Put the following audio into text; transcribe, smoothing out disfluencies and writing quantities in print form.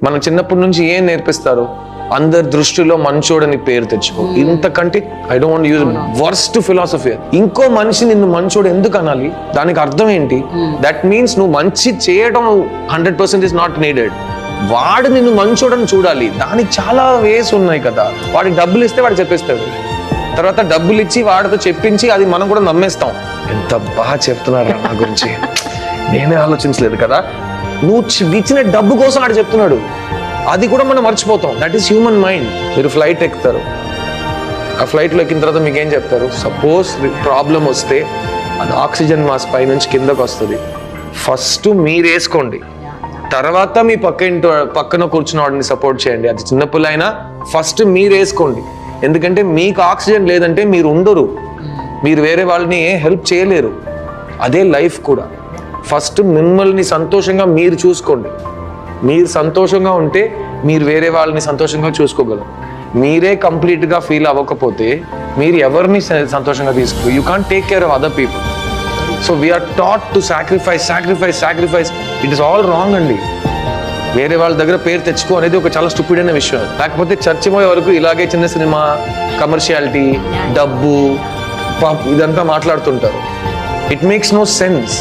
మనం చిన్నప్పటి నుంచి ఏం నేర్పిస్తారు? అందరి దృష్టిలో మంచోడని పేరు తెచ్చుకో. ఇంతకంటే I don't want use worst philosophy. ఇంకో మనిషి నిన్ను మంచోడు ఎందుకు అనాలి? దానికి అర్థం ఏంటి? దట్ మీన్స్ నువ్వు మంచి చేయడం 100% ఇస్ నాట్ నీడెడ్. వాడు నిన్ను మంచోడని చూడాలి. దానికి చాలా వేస్ ఉన్నాయి కదా. వాడికి డబ్బులు ఇస్తే వాడు చెప్పేస్తాడు, తర్వాత డబ్బులు ఇచ్చి వాడితో చెప్పించి అది మనం కూడా నమ్మేస్తాం. ఎంత బాగా చెప్తున్నారు నా గురించి, నేనే ఆలోచించలేదు కదా. నువ్వు ఇచ్చిన డబ్బు కోసం ఆడు చెప్తున్నాడు, అది కూడా మనం మర్చిపోతాం. That is human mind. మీరు ఫ్లైట్ ఎక్కుతారు, ఆ ఫ్లైట్లో ఎక్కిన తర్వాత మీకు ఏం చెప్తారు? సపోజ్ ప్రాబ్లం వస్తే అది ఆక్సిజన్ మాస్క్ పై నుంచి కిందకు వస్తుంది. ఫస్ట్ మీరు వేసుకోండి, తర్వాత మీ పక్కన కూర్చున్న వాడిని సపోర్ట్ చేయండి. అది చిన్నపిల్లైనా ఫస్ట్ మీరు వేసుకోండి. ఎందుకంటే మీకు ఆక్సిజన్ లేదంటే మీరు ఉండరు, మీరు వేరే వాళ్ళని హెల్ప్ చేయలేరు. అదే లైఫ్ కూడా. ఫస్ట్ మిమ్మల్ని సంతోషంగా మీరు చూసుకోండి. మీరు సంతోషంగా ఉంటే మీరు వేరే వాళ్ళని సంతోషంగా చూసుకోగలరు. మీరే కంప్లీట్గా ఫీల్ అవ్వకపోతే మీరు ఎవరిని సంతోషంగా తీసుకో. You can't take care of other people. So we are taught to sacrifice. It is all wrong అండి. వేరే వాళ్ళ దగ్గర పేరు తెచ్చుకో అనేది ఒక చాలా స్టూపిడ్ అయిన విషయం. లేకపోతే చర్చ పోయే వరకు ఇలాగే చిన్న సినిమా, కమర్షియాలిటీ, డబ్బు, ఇదంతా మాట్లాడుతుంటారు. It makes no sense.